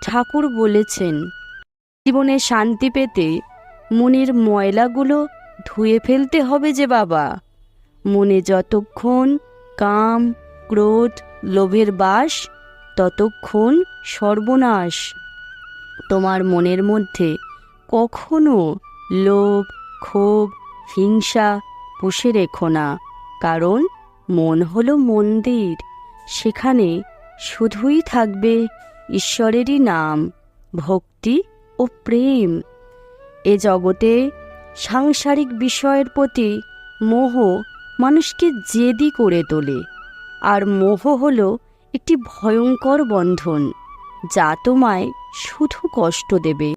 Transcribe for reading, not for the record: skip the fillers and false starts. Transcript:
ঠাকুর বলেছেন, জীবনে শান্তি পেতে মনের ময়লাগুলো ধুয়ে ফেলতে হবে যে বাবা। মনে যতক্ষণ কাম, ক্রোধ, লোভের বাস, ততক্ষণ সর্বনাশ। তোমার মনের মধ্যে কখনো লোভ, ক্ষোভ, হিংসা পুষে রেখো না, কারণ মন হলো মন্দির। সেখানে শুধুই থাকবে ঈশ্বরেরই নাম, ভক্তি ও প্রেম। এ জগতে সাংসারিক বিষয়ের প্রতি মোহ মানুষকে জেদি করে তোলে, আর মোহ হলো একটি ভয়ঙ্কর বন্ধন, যা তোমায় শুধু কষ্ট দেবে।